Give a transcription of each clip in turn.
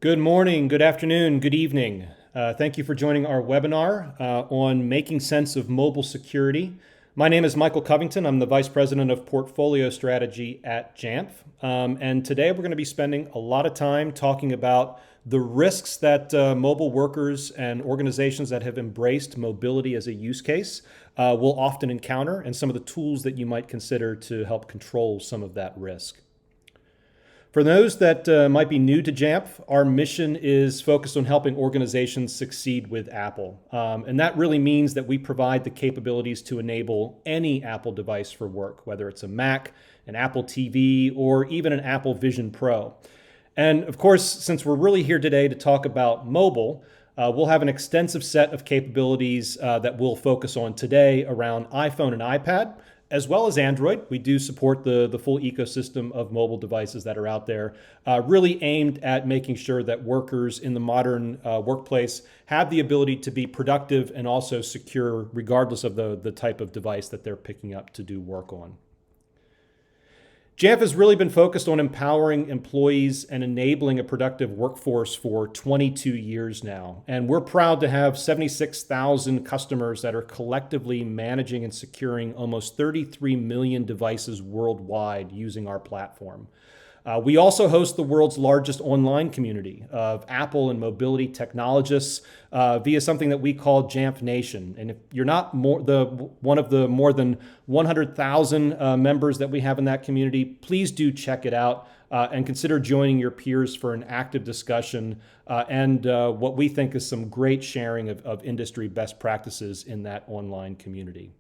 Good morning, good afternoon, good evening. Thank you for joining our webinar on making sense of mobile security. My name is Michael Covington. I'm the Vice President of Portfolio Strategy at Jamf. And today we're going to be spending a lot of time talking about the risks that mobile workers and organizations that have embraced mobility as a use case will often encounter, and some of the tools that you might consider to help control some of that risk. For those that might be new to Jamf, our mission is focused on helping organizations succeed with Apple. And that really means that we provide the capabilities to enable any Apple device for work, whether it's a Mac, an Apple TV, or even an Apple Vision Pro. And of course, since we're really here today to talk about mobile, we'll have an extensive set of capabilities that we'll focus on today around iPhone and iPad, as well as Android. We do support the full ecosystem of mobile devices that are out there, really aimed at making sure that workers in the modern workplace have the ability to be productive and also secure, regardless of the type of device that they're picking up to do work on. Jamf has really been focused on empowering employees and enabling a productive workforce for 22 years now. And we're proud to have 76,000 customers that are collectively managing and securing almost 33 million devices worldwide using our platform. We also host the world's largest online community of Apple and mobility technologists via something that we call Jamf Nation. And if you're not one of the more than 100,000 members that we have in that community, please do check it out and consider joining your peers for an active discussion and what we think is some great sharing of industry best practices in that online community.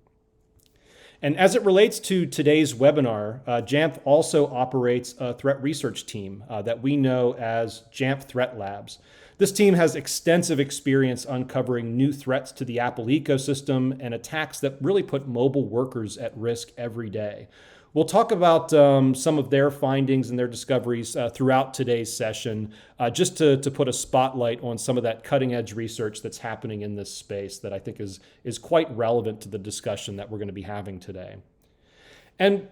And as it relates to today's webinar, Jamf also operates a threat research team that we know as Jamf Threat Labs. This team has extensive experience uncovering new threats to the Apple ecosystem and attacks that really put mobile workers at risk every day. We'll talk about some of their findings and their discoveries throughout today's session, just to put a spotlight on some of that cutting edge research that's happening in this space that I think is quite relevant to the discussion that we're going to be having today. And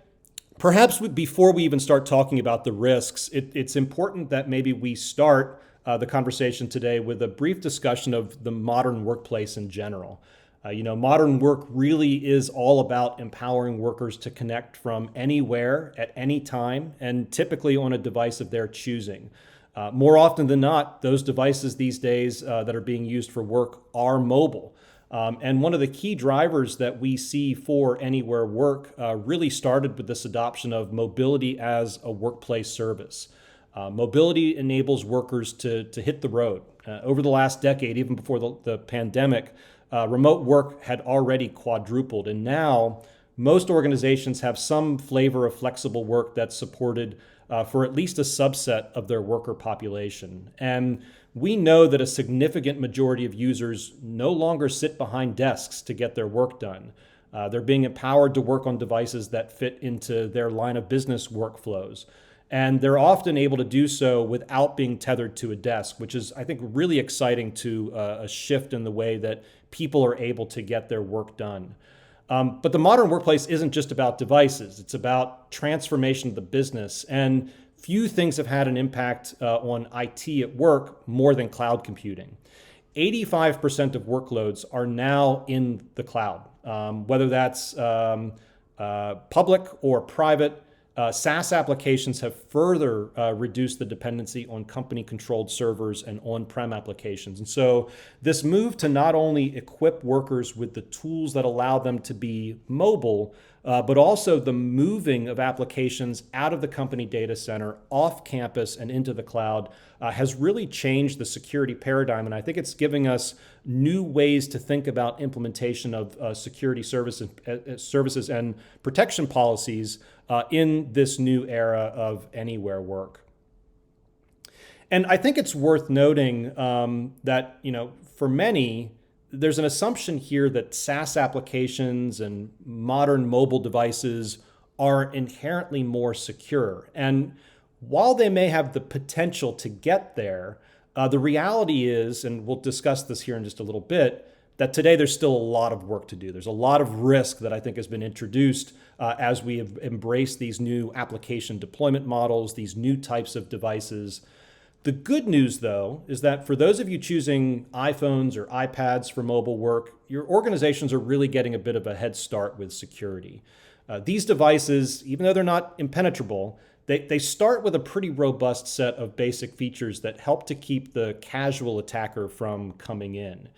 perhaps before we even start talking about the risks, it's important that maybe we start the conversation today with a brief discussion of the modern workplace in general. Modern work really is all about empowering workers to connect from anywhere at any time, and typically on a device of their choosing. More often than not, those devices these days that are being used for work are mobile. And one of the key drivers that we see for anywhere work really started with this adoption of mobility as a workplace service. Mobility enables workers to hit the road. Over the last decade, even before the pandemic, remote work had already quadrupled, and now most organizations have some flavor of flexible work that's supported for at least a subset of their worker population. And we know that a significant majority of users no longer sit behind desks to get their work done. They're being empowered to work on devices that fit into their line of business workflows. And they're often able to do so without being tethered to a desk, which is, I think, really exciting to a shift in the way that people are able to get their work done. But the modern workplace isn't just about devices. It's about transformation of the business. And few things have had an impact on IT at work more than cloud computing. 85% of workloads are now in the cloud, whether that's public or private. SaaS applications have further reduced the dependency on company-controlled servers and on-prem applications. And so this move to not only equip workers with the tools that allow them to be mobile, but also the moving of applications out of the company data center, off campus and into the cloud has really changed the security paradigm. And I think it's giving us new ways to think about implementation of security services and protection policies in this new era of anywhere work. And I think it's worth noting that, for many, there's an assumption here that SaaS applications and modern mobile devices are inherently more secure. And while they may have the potential to get there, the reality is, and we'll discuss this here in just a little bit, that today there's still a lot of work to do. There's a lot of risk that I think has been introduced as we have embraced these new application deployment models, these new types of devices. The good news, though, is that for those of you choosing iPhones or iPads for mobile work, your organizations are really getting a bit of a head start with security. These devices, even though they're not impenetrable, they start with a pretty robust set of basic features that help to keep the casual attacker from coming in.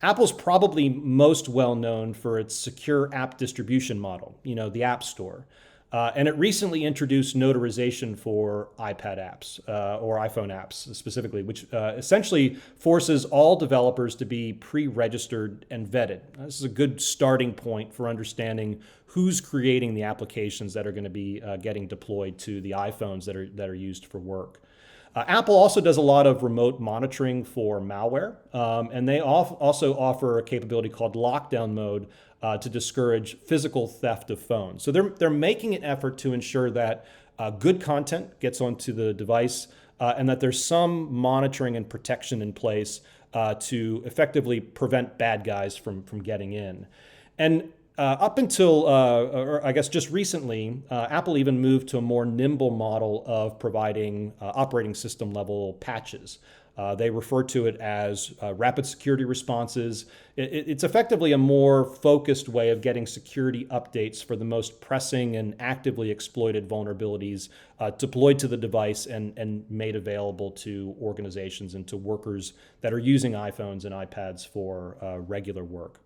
Apple's probably most well known for its secure app distribution model, the App Store. And it recently introduced notarization for iPad apps or iPhone apps specifically, which essentially forces all developers to be pre-registered and vetted. This is a good starting point for understanding who's creating the applications that are going to be getting deployed to the iPhones that are used for work. Apple also does a lot of remote monitoring for malware, and they also offer a capability called lockdown mode to discourage physical theft of phones. So they're making an effort to ensure that good content gets onto the device and that there's some monitoring and protection in place to effectively prevent bad guys from getting in. And up until, or I guess just recently, Apple even moved to a more nimble model of providing operating system level patches. They refer to it as rapid security responses. It's effectively a more focused way of getting security updates for the most pressing and actively exploited vulnerabilities deployed to the device and made available to organizations and to workers that are using iPhones and iPads for regular work.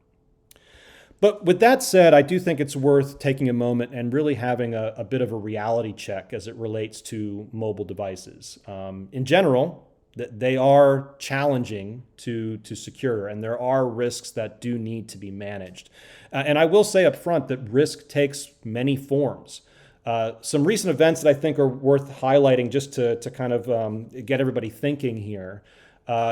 But with that said, I do think it's worth taking a moment and really having a bit of a reality check as it relates to mobile devices. In general, they are challenging to secure, and there are risks that do need to be managed. And I will say up front that risk takes many forms. Some recent events that I think are worth highlighting just to kind of get everybody thinking here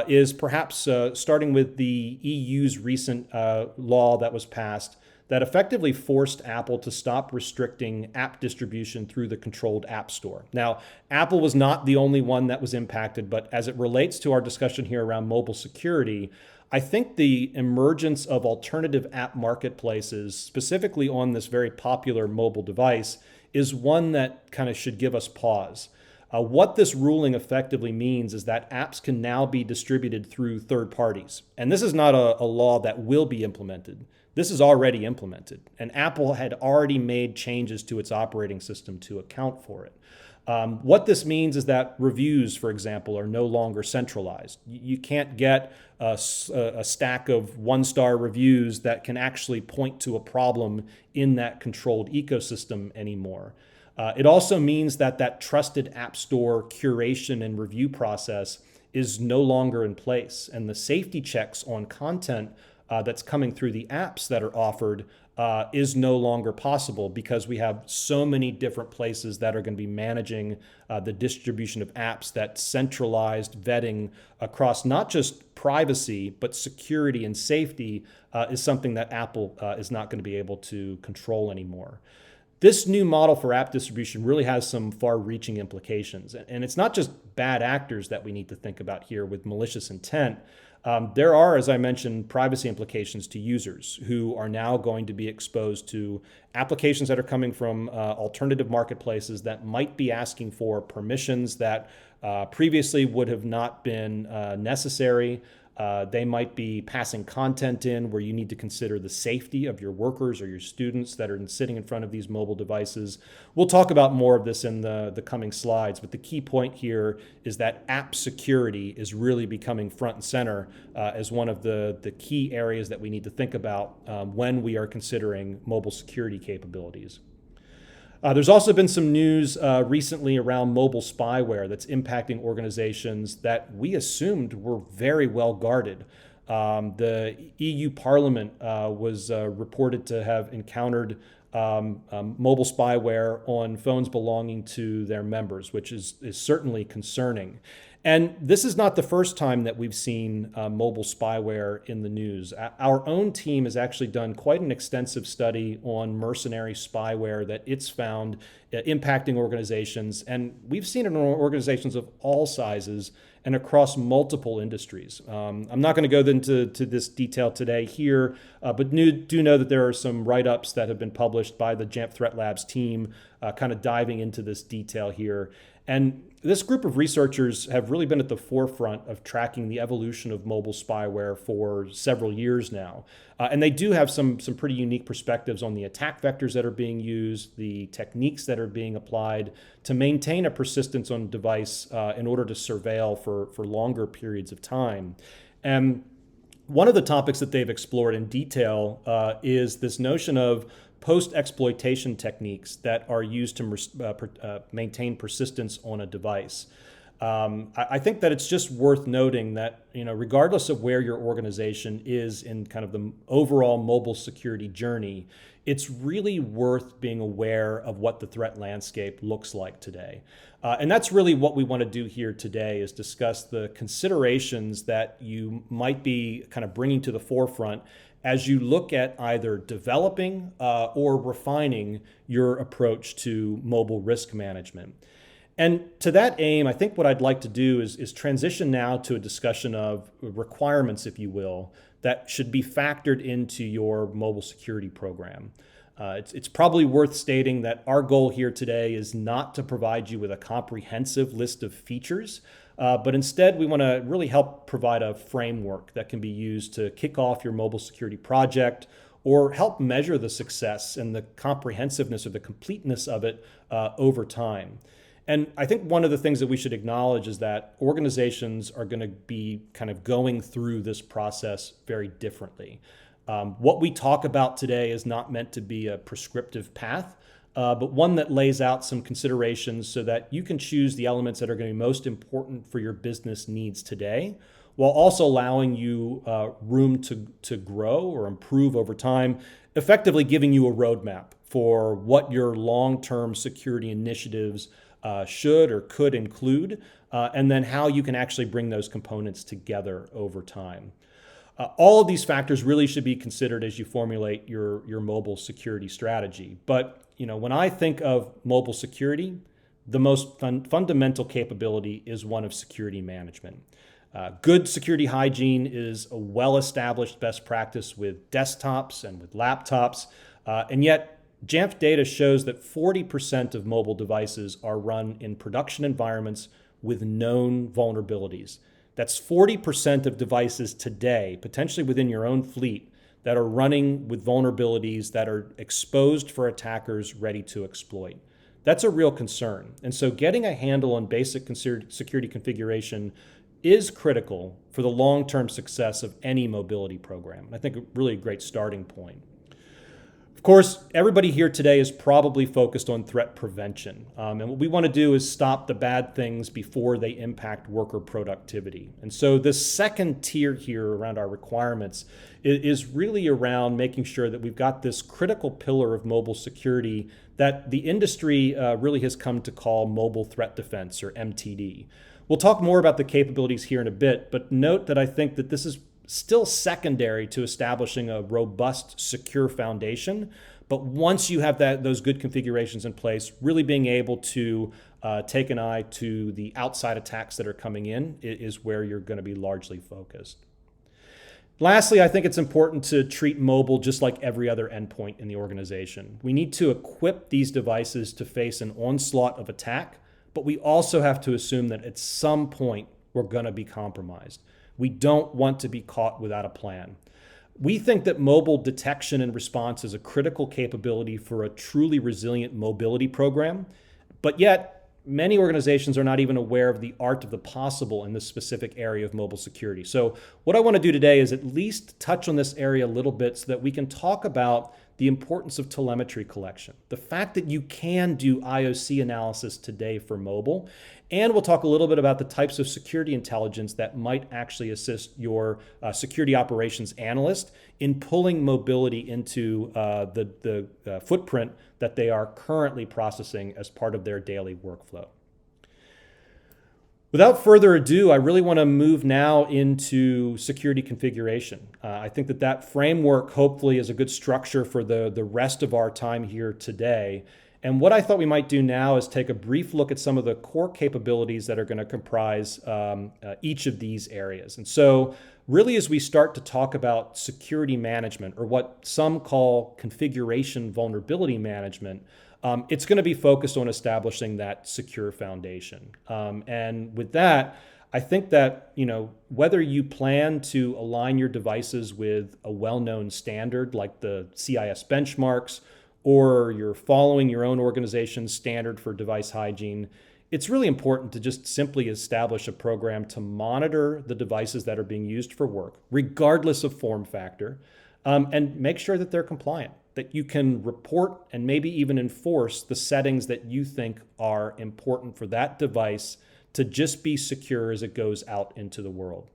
is perhaps starting with the EU's recent law that was passed that effectively forced Apple to stop restricting app distribution through the controlled App Store. Now, Apple was not the only one that was impacted, but as it relates to our discussion here around mobile security, I think the emergence of alternative app marketplaces, specifically on this very popular mobile device, is one that kind of should give us pause. What this ruling effectively means is that apps can now be distributed through third parties. And this is not a law that will be implemented. This is already implemented. And Apple had already made changes to its operating system to account for it. What this means is that reviews, for example, are no longer centralized. You can't get a stack of one-star reviews that can actually point to a problem in that controlled ecosystem anymore. It also means that trusted App Store curation and review process is no longer in place. And the safety checks on content that's coming through the apps that are offered is no longer possible because we have so many different places that are going to be managing the distribution of apps. That centralized vetting across not just privacy, but security and safety is something that Apple is not going to be able to control anymore. This new model for app distribution really has some far-reaching implications. And it's not just bad actors that we need to think about here with malicious intent. There are, as I mentioned, privacy implications to users who are now going to be exposed to applications that are coming from alternative marketplaces that might be asking for permissions that previously would have not been necessary. They might be passing content in where you need to consider the safety of your workers or your students that are sitting in front of these mobile devices. We'll talk about more of this in the coming slides, but the key point here is that app security is really becoming front and center as one of the key areas that we need to think about when we are considering mobile security capabilities. There's also been some news recently around mobile spyware that's impacting organizations that we assumed were very well guarded. The EU Parliament was reported to have encountered mobile spyware on phones belonging to their members, which is certainly concerning. And this is not the first time that we've seen mobile spyware in the news. Our own team has actually done quite an extensive study on mercenary spyware that it's found impacting organizations. And we've seen it in organizations of all sizes and across multiple industries. I'm not going to go into this detail today here, but do know that there are some write-ups that have been published by the Jamf Threat Labs team kind of diving into this detail here. And This group of researchers have really been at the forefront of tracking the evolution of mobile spyware for several years now. And they do have some pretty unique perspectives on the attack vectors that are being used, the techniques that are being applied to maintain a persistence on a device in order to surveil for longer periods of time. And one of the topics that they've explored in detail is this notion of post-exploitation techniques that are used to maintain persistence on a device. I think that it's just worth noting that, regardless of where your organization is in kind of the overall mobile security journey, it's really worth being aware of what the threat landscape looks like today. And that's really what we want to do here today, is discuss the considerations that you might be kind of bringing to the forefront as you look at either developing or refining your approach to mobile risk management. And to that aim, I think what I'd like to do is transition now to a discussion of requirements, if you will, that should be factored into your mobile security program. It's probably worth stating that our goal here today is not to provide you with a comprehensive list of features, but instead we want to really help provide a framework that can be used to kick off your mobile security project or help measure the success and the comprehensiveness or the completeness of it over time. And I think one of the things that we should acknowledge is that organizations are going to be kind of going through this process very differently. What we talk about today is not meant to be a prescriptive path, but one that lays out some considerations so that you can choose the elements that are going to be most important for your business needs today, while also allowing you room to grow or improve over time, effectively giving you a roadmap for what your long-term security initiatives should or could include, and then how you can actually bring those components together over time. All of these factors really should be considered as you formulate your mobile security strategy. But when I think of mobile security, the most fundamental capability is one of security management. Good security hygiene is a well-established best practice with desktops and with laptops, and yet Jamf data shows that 40% of mobile devices are run in production environments with known vulnerabilities. That's 40% of devices today, potentially within your own fleet, that are running with vulnerabilities that are exposed for attackers ready to exploit. That's a real concern. And so getting a handle on basic security configuration is critical for the long-term success of any mobility program. And I think really a great starting point. Of course, everybody here today is probably focused on threat prevention. And what we want to do is stop the bad things before they impact worker productivity. And so this second tier here around our requirements is really around making sure that we've got this critical pillar of mobile security that the industry really has come to call mobile threat defense, or MTD. We'll talk more about the capabilities here in a bit, but note that I think that this is still secondary to establishing a robust, secure foundation. But once you have those good configurations in place, really being able to take an eye to the outside attacks that are coming in is where you're going to be largely focused. Lastly, I think it's important to treat mobile just like every other endpoint in the organization. We need to equip these devices to face an onslaught of attack, but we also have to assume that at some point we're going to be compromised. We don't want to be caught without a plan. We think that mobile detection and response is a critical capability for a truly resilient mobility program, but yet many organizations are not even aware of the art of the possible in this specific area of mobile security. So what I want to do today is at least touch on this area a little bit so that we can talk about the importance of telemetry collection, the fact that you can do IOC analysis today for mobile, and we'll talk a little bit about the types of security intelligence that might actually assist your security operations analyst in pulling mobility into the footprint that they are currently processing as part of their daily workflow. Without further ado, I really want to move now into security configuration. I think that framework hopefully is a good structure for the rest of our time here today. And what I thought we might do now is take a brief look at some of the core capabilities that are going to comprise each of these areas. And so really, as we start to talk about security management, or what some call configuration vulnerability management, It's going to be focused on establishing that secure foundation. And with that, I think that, whether you plan to align your devices with a well-known standard like the CIS benchmarks, or you're following your own organization's standard for device hygiene, it's really important to just simply establish a program to monitor the devices that are being used for work, regardless of form factor, and make sure that they're compliant, that you can report and maybe even enforce the settings that you think are important for that device to just be secure as it goes out into the world.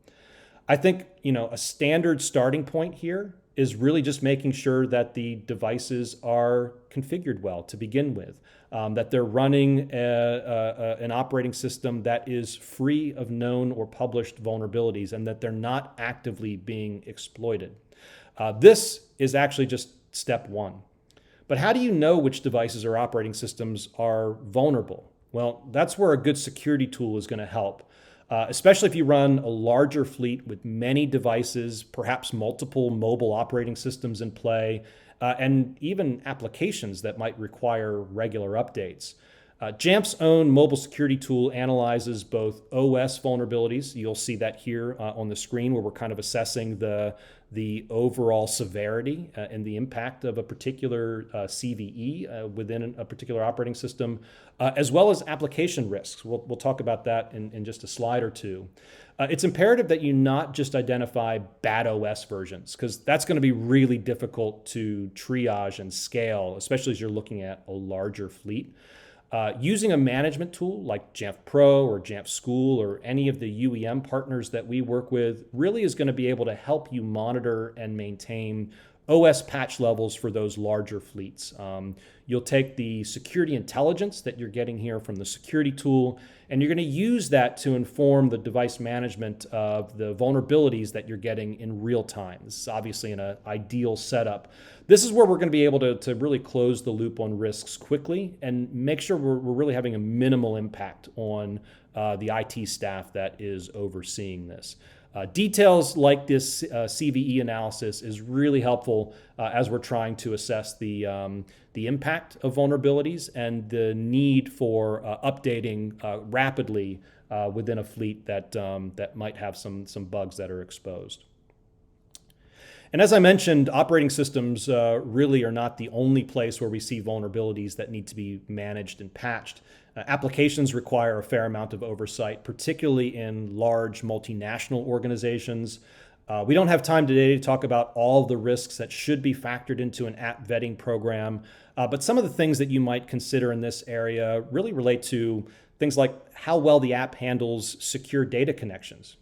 I think, a standard starting point here is really just making sure that the devices are configured well to begin with, that they're running an operating system that is free of known or published vulnerabilities, and that they're not actively being exploited. This is actually just step one. But how do you know which devices or operating systems are vulnerable? Well, that's where a good security tool is going to help. Especially if you run a larger fleet with many devices, perhaps multiple mobile operating systems in play, and even applications that might require regular updates. Jamf's own mobile security tool analyzes both OS vulnerabilities. You'll see that here on the screen, where we're kind of assessing the overall severity and the impact of a particular CVE within a particular operating system, as well as application risks. We'll talk about that in just a slide or two. It's imperative that you not just identify bad OS versions, because that's going to be really difficult to triage and scale, especially as you're looking at a larger fleet. Using a management tool like Jamf Pro or Jamf School or any of the UEM partners that we work with really is going to be able to help you monitor and maintain OS patch levels for those larger fleets. You'll take the security intelligence that you're getting here from the security tool, and you're going to use that to inform the device management of the vulnerabilities that you're getting in real time. This is obviously an ideal setup. This is where we're going to be able to really close the loop on risks quickly and make sure we're really having a minimal impact on the IT staff that is overseeing this. Details like this CVE analysis is really helpful as we're trying to assess the impact of vulnerabilities and the need for updating rapidly within a fleet that might have some bugs that are exposed. And as I mentioned, operating systems really are not the only place where we see vulnerabilities that need to be managed and patched. Applications require a fair amount of oversight, particularly in large multinational organizations. We don't have time today to talk about all the risks that should be factored into an app vetting program, but some of the things that you might consider in this area really relate to things like how well the app handles secure data connections.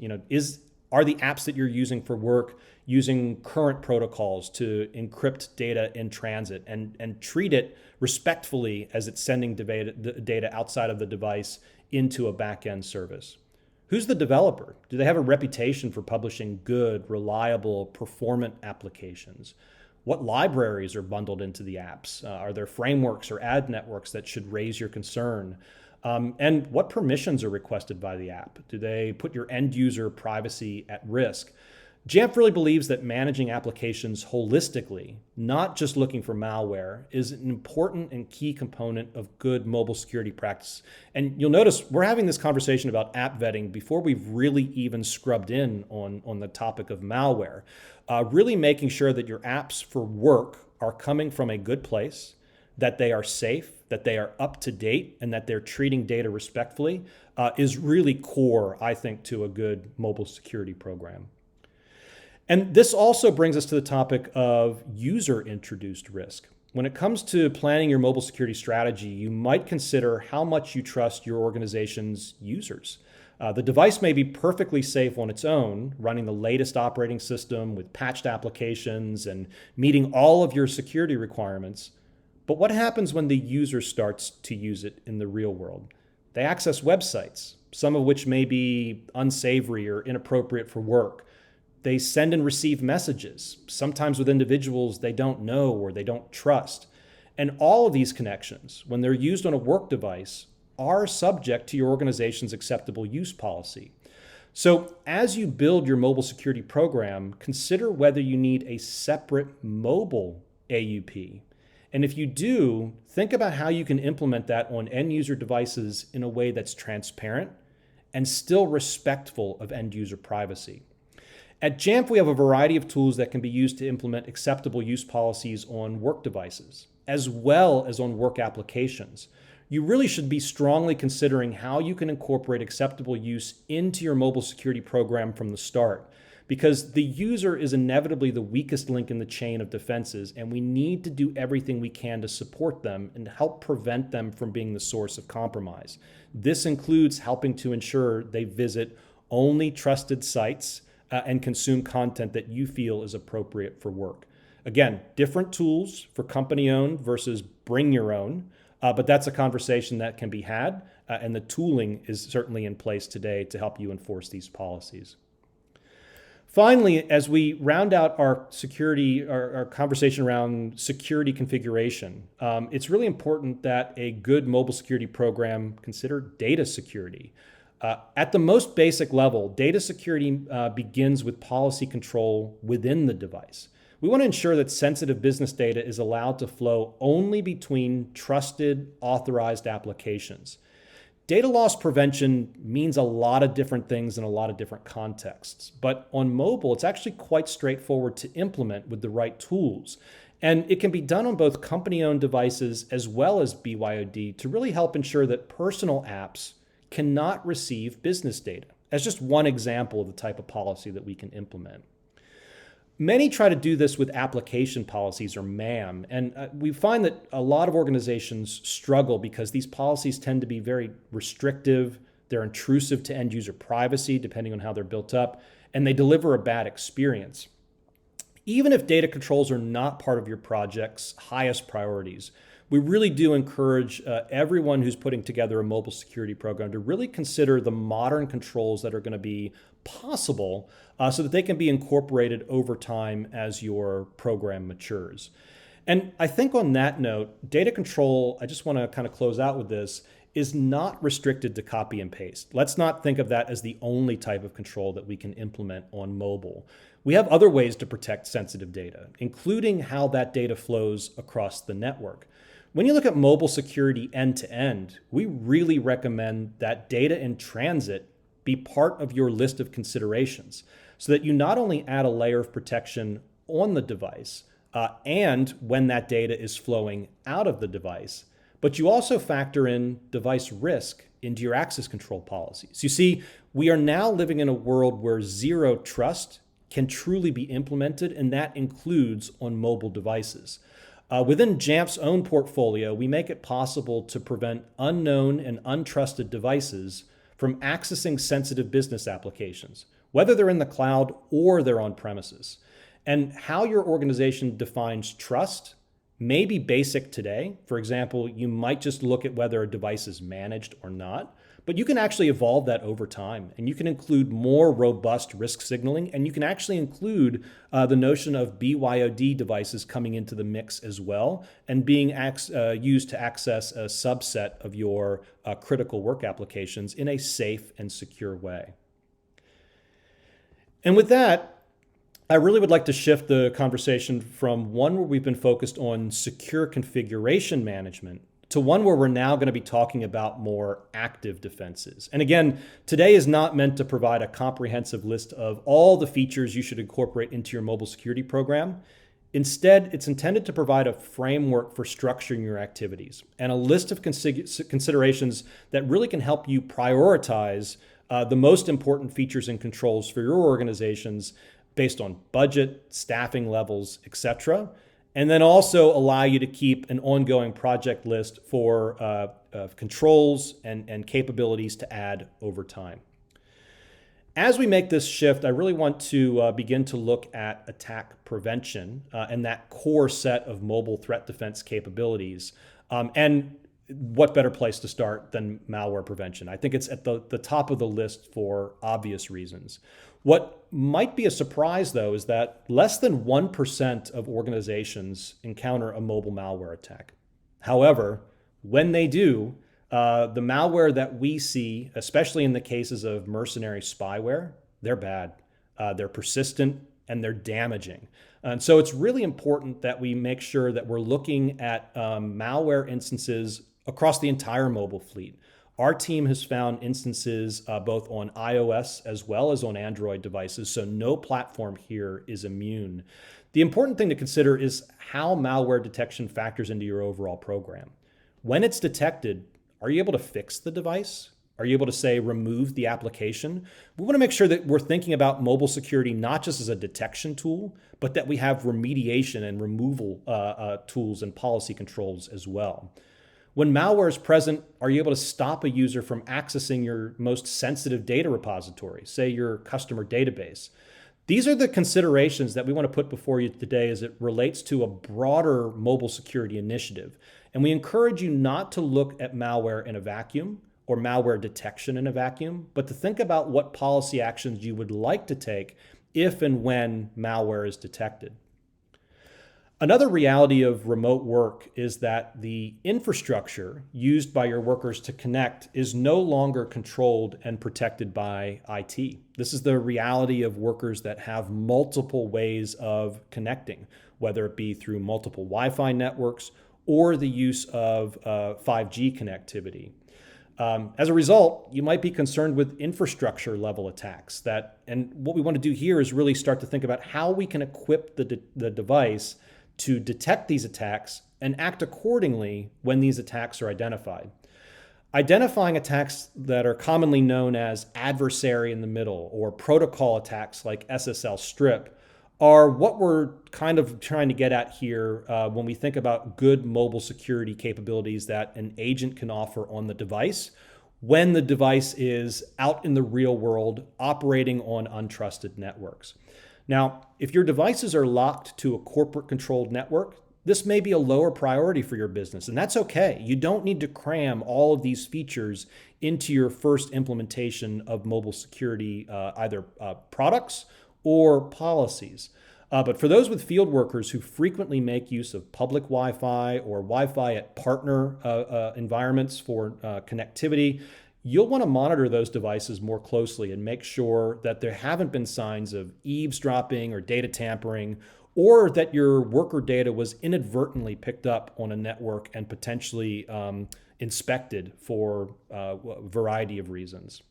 Are the apps that you're using for work using current protocols to encrypt data in transit and treat it respectfully as it's sending data outside of the device into a back-end service? Who's the developer? Do they have a reputation for publishing good, reliable, performant applications? What libraries are bundled into the apps? Are there frameworks or ad networks that should raise your concern? And what permissions are requested by the app? Do they put your end user privacy at risk? Jamf really believes that managing applications holistically, not just looking for malware, is an important and key component of good mobile security practice. And you'll notice we're having this conversation about app vetting before we've really even scrubbed in on the topic of malware. Really making sure that your apps for work are coming from a good place, that they are safe, that they are up to date, and that they're treating data respectfully is really core, I think, to a good mobile security program. And this also brings us to the topic of user-introduced risk. When it comes to planning your mobile security strategy, you might consider how much you trust your organization's users. The device may be perfectly safe on its own, running the latest operating system with patched applications and meeting all of your security requirements. But what happens when the user starts to use it in the real world? They access websites, some of which may be unsavory or inappropriate for work. They send and receive messages, sometimes with individuals they don't know or they don't trust. And all of these connections, when they're used on a work device, are subject to your organization's acceptable use policy. So as you build your mobile security program, consider whether you need a separate mobile AUP. And if you do, think about how you can implement that on end user devices in a way that's transparent and still respectful of end user privacy. At Jamf, we have a variety of tools that can be used to implement acceptable use policies on work devices, as well as on work applications. You really should be strongly considering how you can incorporate acceptable use into your mobile security program from the start, because the user is inevitably the weakest link in the chain of defenses, and we need to do everything we can to support them and help prevent them from being the source of compromise. This includes helping to ensure they visit only trusted sites and consume content that you feel is appropriate for work. Again, different tools for company-owned versus bring your own, but that's a conversation that can be had, and the tooling is certainly in place today to help you enforce these policies. Finally, as we round out our conversation around security configuration, it's really important that a good mobile security program consider data security. At the most basic level, data security begins with policy control within the device. We want to ensure that sensitive business data is allowed to flow only between trusted, authorized applications. Data loss prevention means a lot of different things in a lot of different contexts, but on mobile, it's actually quite straightforward to implement with the right tools. And it can be done on both company-owned devices as well as BYOD to really help ensure that personal apps cannot receive business data. As just one example of the type of policy that we can implement. Many try to do this with application policies, or MAM, and we find that a lot of organizations struggle because these policies tend to be very restrictive, they're intrusive to end user privacy depending on how they're built up, and they deliver a bad experience. Even if data controls are not part of your project's highest priorities, we really do encourage everyone who's putting together a mobile security program to really consider the modern controls that are going to be possible so that they can be incorporated over time as your program matures. And I think on that note, data control, I just want to kind of close out with this, is not restricted to copy and paste. Let's not think of that as the only type of control that we can implement on mobile. We have other ways to protect sensitive data, including how that data flows across the network. When you look at mobile security end-to-end, we really recommend that data in transit be part of your list of considerations so that you not only add a layer of protection on the device and when that data is flowing out of the device, but you also factor in device risk into your access control policies. You see, we are now living in a world where zero trust can truly be implemented, and that includes on mobile devices. Within Jamf's own portfolio, we make it possible to prevent unknown and untrusted devices from accessing sensitive business applications, whether they're in the cloud or they're on premises. And how your organization defines trust may be basic today. For example, you might just look at whether a device is managed or not, but you can actually evolve that over time, and you can include more robust risk signaling, and you can actually include the notion of BYOD devices coming into the mix as well, and being used to access a subset of your critical work applications in a safe and secure way. And with that, I really would like to shift the conversation from one where we've been focused on secure configuration management to one where we're now going to be talking about more active defenses. And again, today is not meant to provide a comprehensive list of all the features you should incorporate into your mobile security program. Instead, it's intended to provide a framework for structuring your activities and a list of considerations that really can help you prioritize the most important features and controls for your organizations based on budget, staffing levels, etc., and then also allow you to keep an ongoing project list for controls and capabilities to add over time. As we make this shift, I really want to begin to look at attack prevention and that core set of mobile threat defense capabilities. And what better place to start than malware prevention? I think it's at the top of the list for obvious reasons. What might be a surprise, though, is that less than 1% of organizations encounter a mobile malware attack. However, when they do, the malware that we see, especially in the cases of mercenary spyware, they're bad. They're persistent, and they're damaging. And so it's really important that we make sure that we're looking at malware instances across the entire mobile fleet. Our team has found instances both on iOS as well as on Android devices, so no platform here is immune. The important thing to consider is how malware detection factors into your overall program. When it's detected, are you able to fix the device? Are you able to say remove the application? We want to make sure that we're thinking about mobile security not just as a detection tool, but that we have remediation and removal tools and policy controls as well. When malware is present, are you able to stop a user from accessing your most sensitive data repository, say your customer database? These are the considerations that we want to put before you today as it relates to a broader mobile security initiative. And we encourage you not to look at malware in a vacuum or malware detection in a vacuum, but to think about what policy actions you would like to take if and when malware is detected. Another reality of remote work is that the infrastructure used by your workers to connect is no longer controlled and protected by IT. This is the reality of workers that have multiple ways of connecting, whether it be through multiple Wi-Fi networks or the use of 5G connectivity. As a result, you might be concerned with infrastructure level attacks. And what we want to do here is really start to think about how we can equip the device to detect these attacks and act accordingly when these attacks are identified. Identifying attacks that are commonly known as adversary in the middle or protocol attacks like SSL strip are what we're kind of trying to get at here when we think about good mobile security capabilities that an agent can offer on the device when the device is out in the real world operating on untrusted networks. Now, if your devices are locked to a corporate controlled network, this may be a lower priority for your business, and that's okay. You don't need to cram all of these features into your first implementation of mobile security, either products or policies. But for those with field workers who frequently make use of public Wi-Fi or Wi-Fi at partner environments for connectivity, you'll want to monitor those devices more closely and make sure that there haven't been signs of eavesdropping or data tampering, or that your worker data was inadvertently picked up on a network and potentially inspected for a variety of reasons.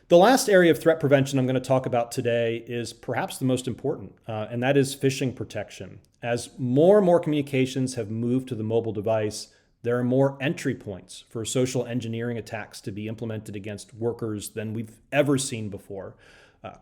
The last area of threat prevention I'm going to talk about today is perhaps the most important, and that is phishing protection. As more and more communications have moved to the mobile device, there are more entry points for social engineering attacks to be implemented against workers than we've ever seen before.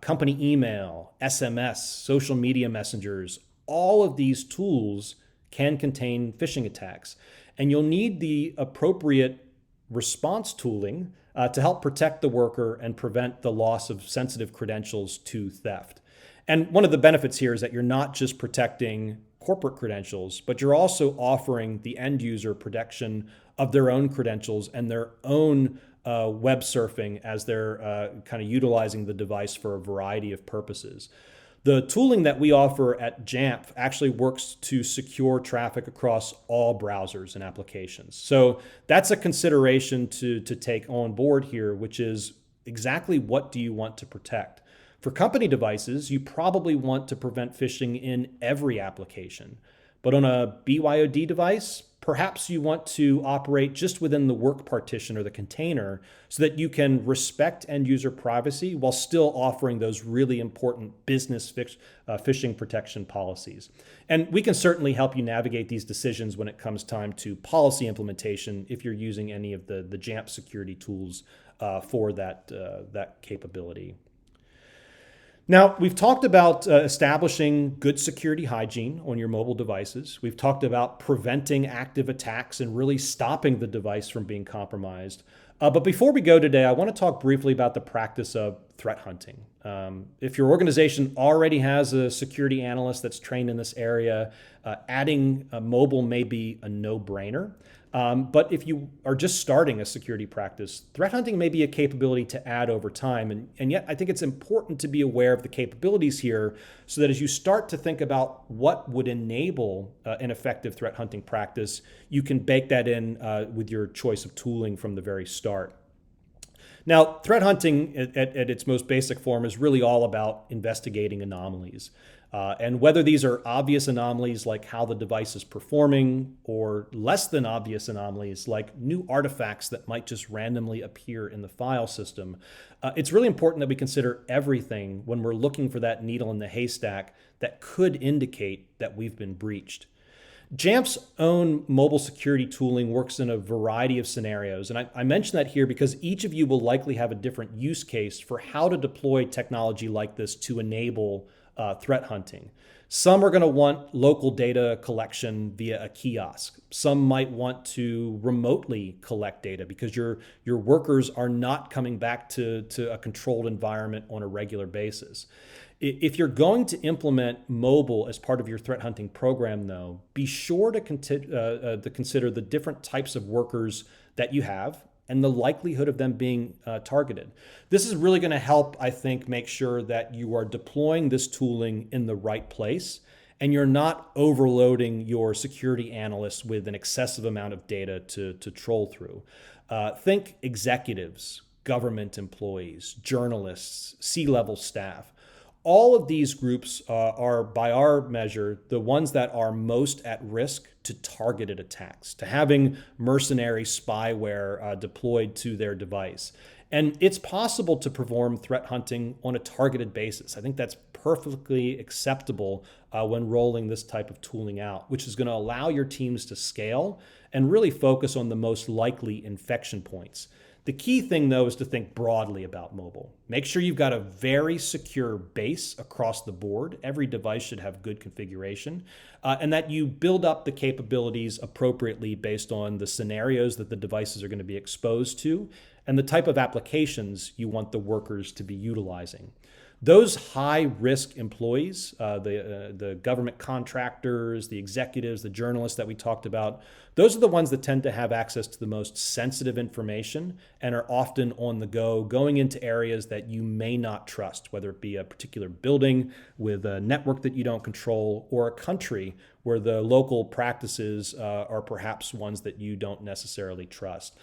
Company email, SMS, social media messengers, all of these tools can contain phishing attacks. And you'll need the appropriate response tooling to help protect the worker and prevent the loss of sensitive credentials to theft. And one of the benefits here is that you're not just protecting corporate credentials, but you're also offering the end user protection of their own credentials and their own web surfing as they're kind of utilizing the device for a variety of purposes. The tooling that we offer at Jamf actually works to secure traffic across all browsers and applications. So that's a consideration to take on board here, which is exactly what do you want to protect? For company devices, you probably want to prevent phishing in every application. But on a BYOD device, perhaps you want to operate just within the work partition or the container so that you can respect end user privacy while still offering those really important business phishing protection policies. And we can certainly help you navigate these decisions when it comes time to policy implementation if you're using any of the Jamf security tools for that capability. Now, we've talked about establishing good security hygiene on your mobile devices. We've talked about preventing active attacks and really stopping the device from being compromised. But before we go today, I want to talk briefly about the practice of threat hunting. If your organization already has a security analyst that's trained in this area, adding mobile may be a no-brainer. But if you are just starting a security practice, threat hunting may be a capability to add over time. And yet I think it's important to be aware of the capabilities here so that as you start to think about what would enable an effective threat hunting practice, you can bake that in with your choice of tooling from the very start. Now, threat hunting at its most basic form is really all about investigating anomalies. And whether these are obvious anomalies like how the device is performing, or less than obvious anomalies like new artifacts that might just randomly appear in the file system, it's really important that we consider everything when we're looking for that needle in the haystack that could indicate that we've been breached. Jamf's own mobile security tooling works in a variety of scenarios. And I mention that here because each of you will likely have a different use case for how to deploy technology like this to enable threat hunting. Some are going to want local data collection via a kiosk. Some might want to remotely collect data because your workers are not coming back to a controlled environment on a regular basis. If you're going to implement mobile as part of your threat hunting program, though, be sure to consider the different types of workers that you have and the likelihood of them being targeted. This is really going to help, I think, make sure that you are deploying this tooling in the right place and you're not overloading your security analysts with an excessive amount of data to troll through. Think executives, government employees, journalists, C-level staff. All of these groups are, by our measure, the ones that are most at risk to targeted attacks, to having mercenary spyware deployed to their device. And it's possible to perform threat hunting on a targeted basis. I think that's perfectly acceptable when rolling this type of tooling out, which is going to allow your teams to scale and really focus on the most likely infection points. The key thing, though, is to think broadly about mobile. Make sure you've got a very secure base across the board. Every device should have good configuration, and that you build up the capabilities appropriately based on the scenarios that the devices are going to be exposed to and the type of applications you want the workers to be utilizing. Those high-risk employees, the government contractors, the executives, the journalists that we talked about, those are the ones that tend to have access to the most sensitive information and are often on the go, going into areas that you may not trust, whether it be a particular building with a network that you don't control or a country where the local practices are perhaps ones that you don't necessarily trust.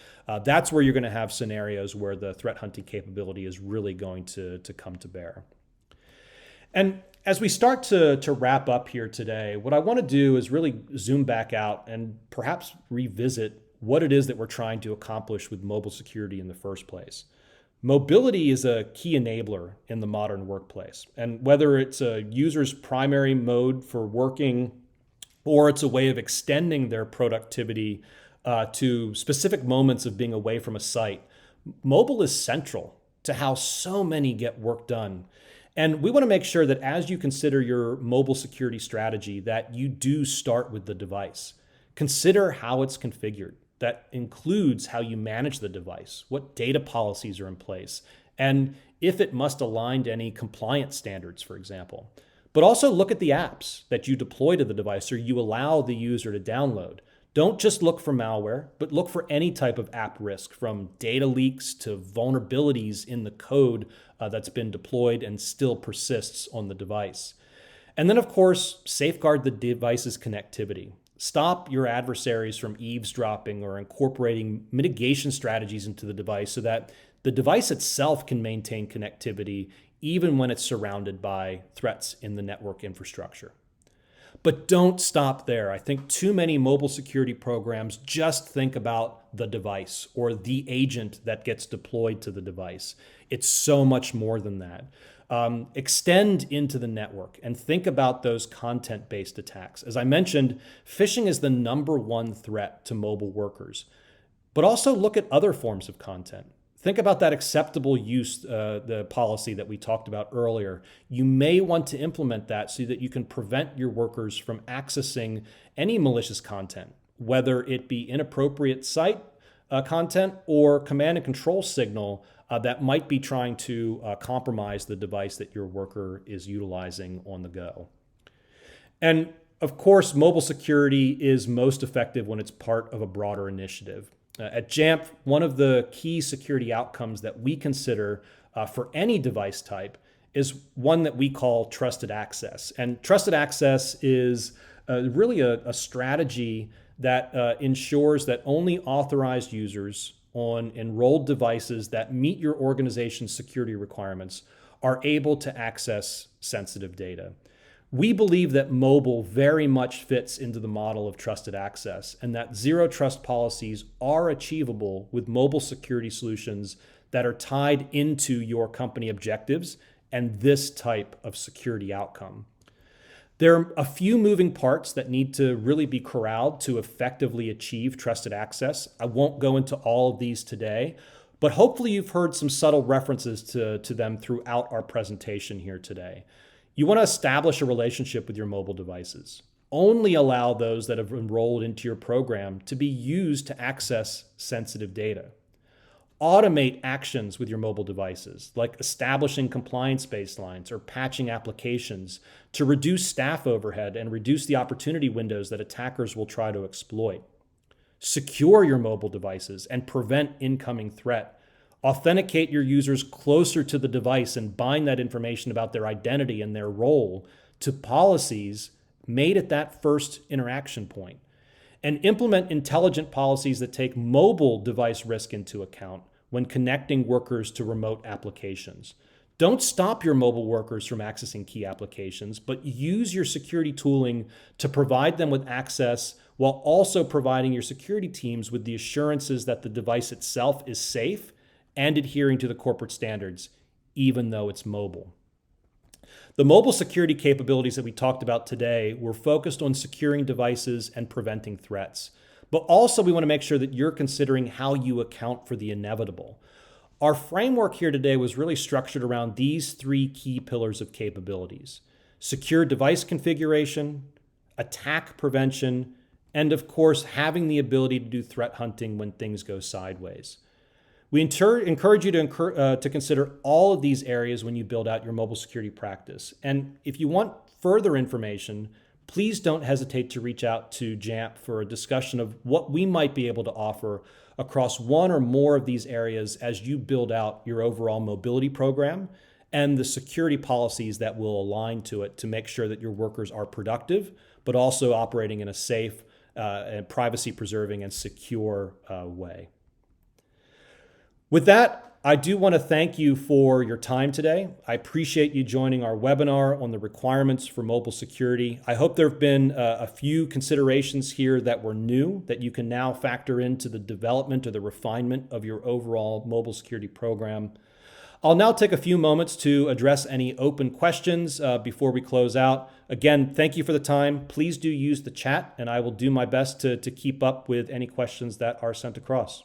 That's where you're going to have scenarios where the threat hunting capability is really going to come to bear. And as we start to wrap up here today, what I want to do is really zoom back out and perhaps revisit what it is that we're trying to accomplish with mobile security in the first place. Mobility is a key enabler in the modern workplace. And whether it's a user's primary mode for working or it's a way of extending their productivity to specific moments of being away from a site, mobile is central to how so many get work done. And we want to make sure that as you consider your mobile security strategy, that you do start with the device. Consider how it's configured. That includes how you manage the device, what data policies are in place, and if it must align to any compliance standards, for example. But also look at the apps that you deploy to the device or you allow the user to download. Don't just look for malware, but look for any type of app risk, from data leaks to vulnerabilities in the code that's been deployed and still persists on the device. And then, of course, safeguard the device's connectivity. Stop your adversaries from eavesdropping or incorporating mitigation strategies into the device so that the device itself can maintain connectivity even when it's surrounded by threats in the network infrastructure. But don't stop there. I think too many mobile security programs just think about the device or the agent that gets deployed to the device. It's so much more than that. Extend into the network and think about those content-based attacks. As I mentioned, phishing is the number one threat to mobile workers. But also look at other forms of content. Think about that acceptable use, the policy that we talked about earlier. You may want to implement that so that you can prevent your workers from accessing any malicious content, whether it be inappropriate site content or command and control signal that might be trying to compromise the device that your worker is utilizing on the go. And of course, mobile security is most effective when it's part of a broader initiative. At Jamf, one of the key security outcomes that we consider for any device type is one that we call trusted access. And trusted access is really a strategy that ensures that only authorized users on enrolled devices that meet your organization's security requirements are able to access sensitive data. We believe that mobile very much fits into the model of trusted access, and that zero trust policies are achievable with mobile security solutions that are tied into your company objectives and this type of security outcome. There are a few moving parts that need to really be corralled to effectively achieve trusted access. I won't go into all of these today, but hopefully you've heard some subtle references to them throughout our presentation here today. You want to establish a relationship with your mobile devices. Only allow those that have enrolled into your program to be used to access sensitive data. Automate actions with your mobile devices, like establishing compliance baselines or patching applications to reduce staff overhead and reduce the opportunity windows that attackers will try to exploit. Secure your mobile devices and prevent incoming threat. Authenticate your users closer to the device and bind that information about their identity and their role to policies made at that first interaction point. And implement intelligent policies that take mobile device risk into account when connecting workers to remote applications. Don't stop your mobile workers from accessing key applications, but use your security tooling to provide them with access while also providing your security teams with the assurances that the device itself is safe and adhering to the corporate standards, even though it's mobile. The mobile security capabilities that we talked about today were focused on securing devices and preventing threats. But also we want to make sure that you're considering how you account for the inevitable. Our framework here today was really structured around these three key pillars of capabilities: secure device configuration, attack prevention, and of course, having the ability to do threat hunting when things go sideways. We encourage you to consider all of these areas when you build out your mobile security practice. And if you want further information, please don't hesitate to reach out to Jamf for a discussion of what we might be able to offer across one or more of these areas as you build out your overall mobility program and the security policies that will align to it to make sure that your workers are productive, but also operating in a safe, and privacy-preserving and secure way. With that, I do want to thank you for your time today. I appreciate you joining our webinar on the requirements for mobile security. I hope there have been a few considerations here that were new that you can now factor into the development or the refinement of your overall mobile security program. I'll now take a few moments to address any open questions before we close out. Again, thank you for the time. Please do use the chat, and I will do my best to keep up with any questions that are sent across.